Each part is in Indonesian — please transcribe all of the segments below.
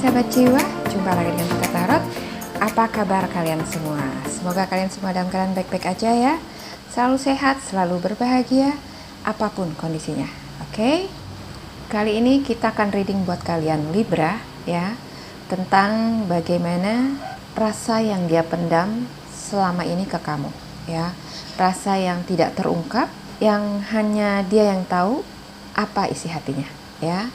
sahabat jiwa, jumpa lagi dengan kita Tarot. Apa kabar kalian semua? Semoga kalian semua dalam keadaan baik-baik aja ya. Selalu sehat, selalu berbahagia, apapun kondisinya. Oke? Kali ini kita akan reading buat kalian Libra ya, tentang bagaimana rasa yang dia pendam selama ini ke kamu ya. Rasa yang tidak terungkap, yang hanya dia yang tahu apa isi hatinya ya.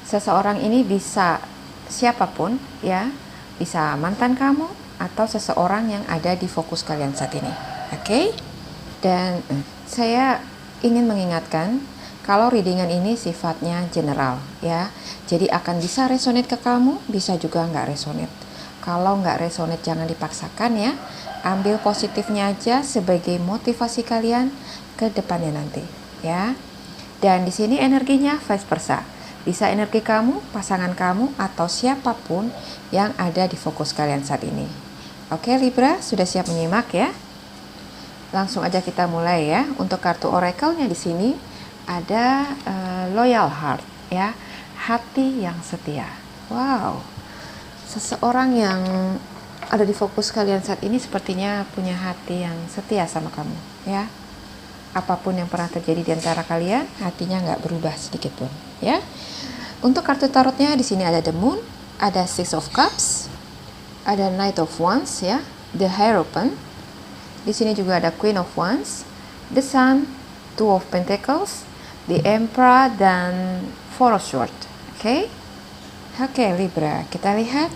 Seseorang ini bisa siapapun ya, bisa mantan kamu atau seseorang yang ada di fokus kalian saat ini. Oke? Dan saya ingin mengingatkan kalau readingan ini sifatnya general ya. Jadi akan bisa resonate ke kamu, bisa juga nggak resonate. Kalau nggak resonate jangan dipaksakan ya. Ambil positifnya aja sebagai motivasi kalian ke depannya nanti ya. Dan di sini energinya vice versa. Bisa energi kamu, pasangan kamu, atau siapapun yang ada di fokus kalian saat ini. Oke Libra, sudah siap menyimak ya? Langsung aja kita mulai ya. Untuk kartu oracle-nya di sini ada loyal heart ya, hati yang setia. Wow, seseorang yang ada di fokus kalian saat ini sepertinya punya hati yang setia sama kamu ya. Apapun yang pernah terjadi di antara kalian, hatinya nggak berubah sedikit pun ya. Untuk kartu tarotnya di sini ada the moon, ada six of cups, ada knight of wands ya, the hierophant. Di sini juga ada queen of wands, the sun, two of pentacles, the emperor, dan four of swords. Oke? Oke Libra, kita lihat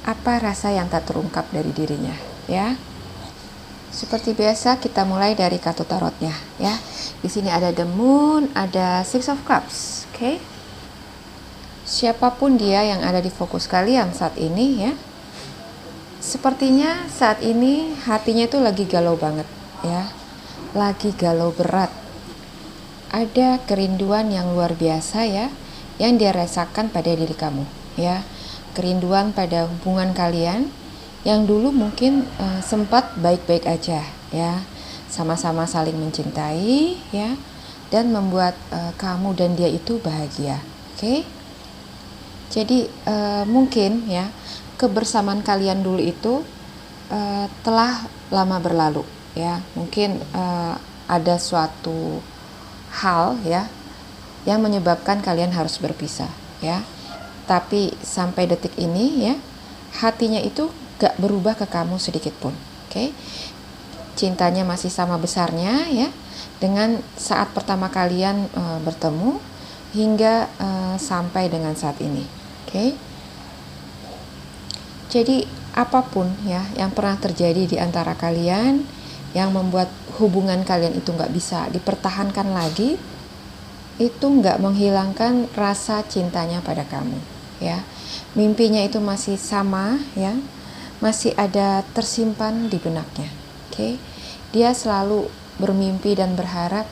apa rasa yang tak terungkap dari dirinya ya. Seperti biasa kita mulai dari kartu tarotnya ya. Di sini ada the moon, ada six of cups. Oke. Siapapun dia yang ada di fokus kalian saat ini ya. Sepertinya saat ini hatinya itu lagi galau banget ya. Lagi galau berat. Ada kerinduan yang luar biasa ya yang dia rasakan pada diri kamu ya. Kerinduan pada hubungan kalian yang dulu mungkin sempat baik-baik aja ya, sama-sama saling mencintai ya, dan membuat kamu dan dia itu bahagia. Oke? Jadi mungkin ya kebersamaan kalian dulu itu telah lama berlalu ya. Mungkin ada suatu hal ya yang menyebabkan kalian harus berpisah ya. Tapi sampai detik ini ya, hatinya itu gak berubah ke kamu sedikit pun. Oke? Cintanya masih sama besarnya ya, dengan saat pertama kalian bertemu hingga sampai dengan saat ini. Oke? Jadi apapun ya yang pernah terjadi di antara kalian yang membuat hubungan kalian itu gak bisa dipertahankan lagi, itu gak menghilangkan rasa cintanya pada kamu ya. Mimpinya itu masih sama ya, masih ada tersimpan di benaknya. Oke? Dia selalu bermimpi dan berharap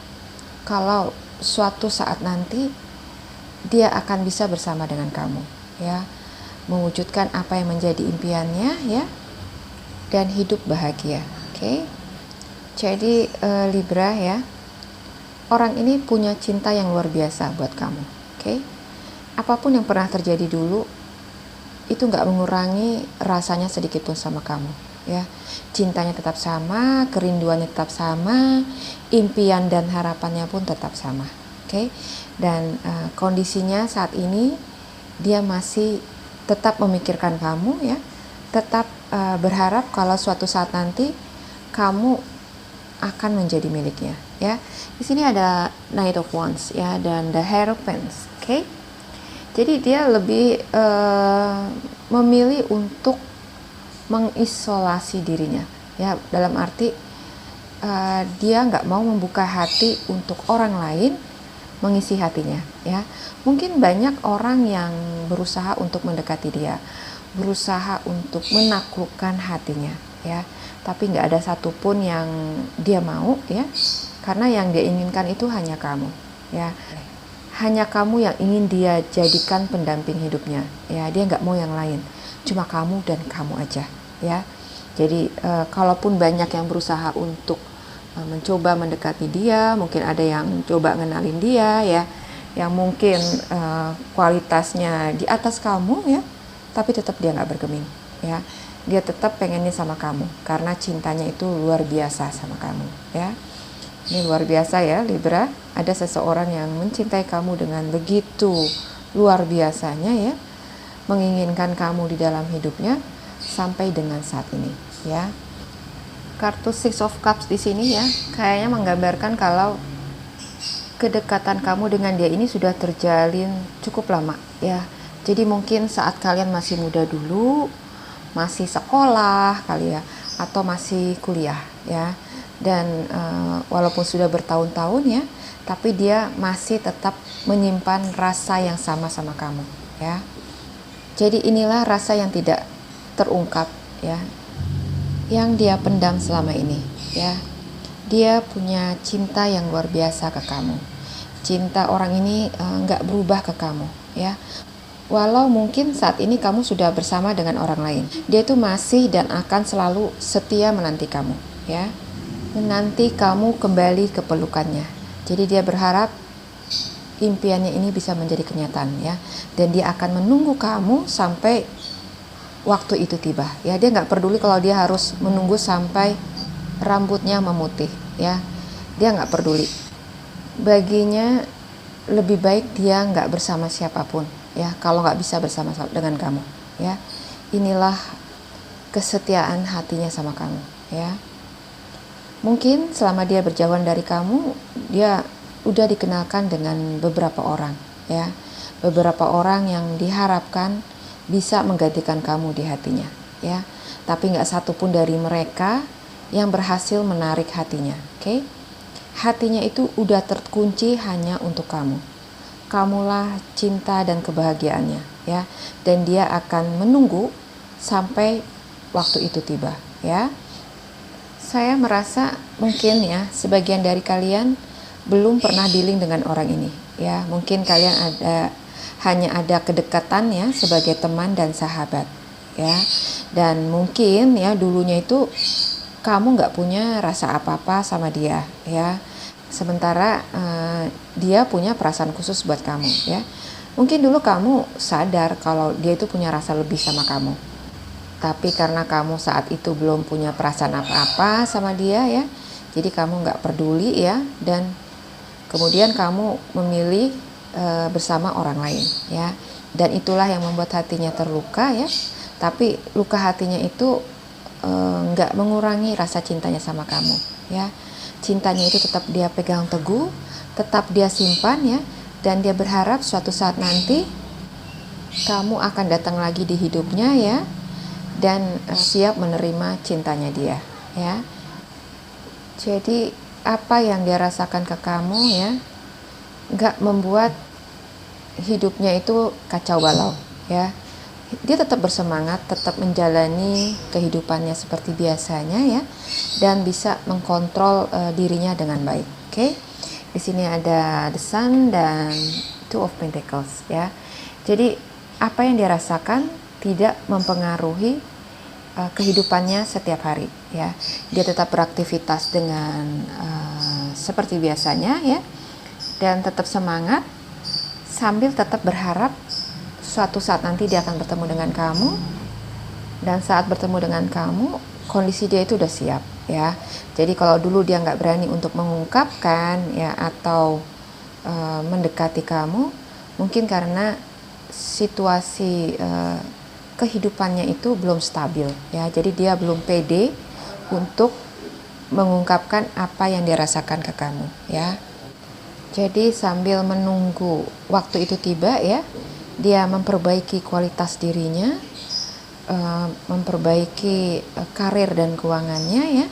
kalau suatu saat nanti dia akan bisa bersama dengan kamu ya, mewujudkan apa yang menjadi impiannya ya, dan hidup bahagia. Oke? Jadi Libra ya, orang ini punya cinta yang luar biasa buat kamu. Oke? Apapun yang pernah terjadi dulu itu nggak mengurangi rasanya sedikit pun sama kamu ya. Cintanya tetap sama, kerinduannya tetap sama, impian dan harapannya pun tetap sama. Oke? Dan kondisinya saat ini dia masih tetap memikirkan kamu ya, tetap berharap kalau suatu saat nanti kamu akan menjadi miliknya ya. Di sini ada knight of wands ya, dan the hierophant. Oke? Jadi dia lebih memilih untuk mengisolasi dirinya ya, dalam arti dia nggak mau membuka hati untuk orang lain mengisi hatinya ya. Mungkin banyak orang yang berusaha untuk mendekati dia, berusaha untuk menaklukkan hatinya ya, tapi nggak ada satupun yang dia mau ya, karena yang dia inginkan itu hanya kamu ya. Hanya kamu yang ingin dia jadikan pendamping hidupnya ya. Dia nggak mau yang lain, cuma kamu dan kamu aja ya. Jadi kalaupun banyak yang berusaha untuk mencoba mendekati dia, mungkin ada yang coba ngenalin dia ya, yang mungkin kualitasnya di atas kamu ya, tapi tetap dia nggak bergeming ya. Dia tetap pengennya sama kamu karena cintanya itu luar biasa sama kamu ya. Ini luar biasa ya Libra, ada seseorang yang mencintai kamu dengan begitu luar biasanya ya, menginginkan kamu di dalam hidupnya sampai dengan saat ini ya. Kartu Six of Cups di sini ya, kayaknya menggambarkan kalau kedekatan kamu dengan dia ini sudah terjalin cukup lama ya. Jadi mungkin saat kalian masih muda dulu, masih sekolah kali ya, atau masih kuliah ya. Dan walaupun sudah bertahun-tahun ya, tapi dia masih tetap menyimpan rasa yang sama sama kamu ya. Jadi inilah rasa yang tidak terungkap ya, yang dia pendam selama ini ya. Dia punya cinta yang luar biasa ke kamu. Cinta orang ini nggak berubah ke kamu ya. Walau mungkin saat ini kamu sudah bersama dengan orang lain, dia itu masih dan akan selalu setia menanti kamu ya. Menanti kamu kembali ke pelukannya. Jadi dia berharap impiannya ini bisa menjadi kenyataan ya. Dan dia akan menunggu kamu sampai waktu itu tiba ya. Dia nggak peduli kalau dia harus menunggu sampai rambutnya memutih ya, dia nggak peduli. Baginya lebih baik dia nggak bersama siapapun ya, kalau nggak bisa bersama dengan kamu ya. Inilah kesetiaan hatinya sama kamu ya. Mungkin selama dia berjauhan dari kamu, dia udah dikenalkan dengan beberapa orang ya, beberapa orang yang diharapkan bisa menggantikan kamu di hatinya ya. Tapi nggak satupun dari mereka yang berhasil menarik hatinya, oke? Hatinya itu udah terkunci hanya untuk kamu. Kamulah cinta dan kebahagiaannya, ya. Dan dia akan menunggu sampai waktu itu tiba, ya. Saya merasa mungkin ya sebagian dari kalian belum pernah dealing dengan orang ini, ya. Mungkin kalian hanya ada kedekatan ya sebagai teman dan sahabat, ya. Dan mungkin ya dulunya itu kamu nggak punya rasa apa-apa sama dia ya, sementara dia punya perasaan khusus buat kamu ya. Mungkin dulu kamu sadar kalau dia itu punya rasa lebih sama kamu, tapi karena kamu saat itu belum punya perasaan apa-apa sama dia ya, jadi kamu nggak peduli ya, dan kemudian kamu memilih bersama orang lain ya, dan itulah yang membuat hatinya terluka ya. Tapi luka hatinya itu nggak mengurangi rasa cintanya sama kamu ya. Cintanya itu tetap dia pegang teguh, tetap dia simpan ya, dan dia berharap suatu saat nanti kamu akan datang lagi di hidupnya ya, dan siap menerima cintanya dia ya. Jadi apa yang dia rasakan ke kamu ya, nggak membuat hidupnya itu kacau balau ya. Dia tetap bersemangat, tetap menjalani kehidupannya seperti biasanya ya, dan bisa mengkontrol dirinya dengan baik. Oke. Di sini ada The Sun dan Two of Pentacles ya. Jadi apa yang dia rasakan tidak mempengaruhi kehidupannya setiap hari ya. Dia tetap beraktivitas dengan seperti biasanya ya, dan tetap semangat sambil tetap berharap suatu saat nanti dia akan bertemu dengan kamu, dan saat bertemu dengan kamu kondisi dia itu udah siap ya. Jadi kalau dulu dia nggak berani untuk mengungkapkan ya atau mendekati kamu, mungkin karena situasi kehidupannya itu belum stabil ya. Jadi dia belum pede untuk mengungkapkan apa yang dia rasakan ke kamu ya. Jadi sambil menunggu waktu itu tiba ya, dia memperbaiki kualitas dirinya, memperbaiki karir dan keuangannya ya,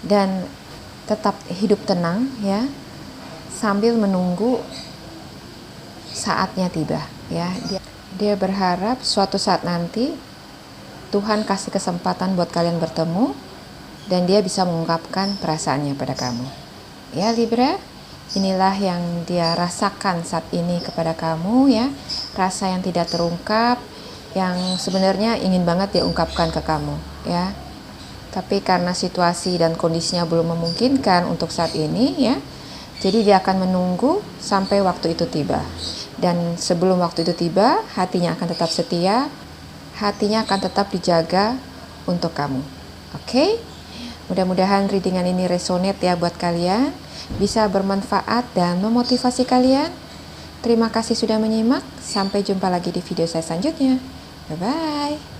dan tetap hidup tenang ya, sambil menunggu saatnya tiba ya. Dia berharap suatu saat nanti Tuhan kasih kesempatan buat kalian bertemu, dan dia bisa mengungkapkan perasaannya pada kamu ya Libra. Inilah yang dia rasakan saat ini kepada kamu ya, rasa yang tidak terungkap, yang sebenarnya ingin banget dia ungkapkan ke kamu ya. Tapi karena situasi dan kondisinya belum memungkinkan untuk saat ini ya, Jadi dia akan menunggu sampai waktu itu tiba. Dan sebelum waktu itu tiba, hatinya akan tetap setia, hatinya akan tetap dijaga untuk kamu. Oke? Mudah-mudahan readingan ini resonate ya buat kalian, bisa bermanfaat dan memotivasi kalian. Terima kasih sudah menyimak, sampai jumpa lagi di video saya selanjutnya. Bye-bye.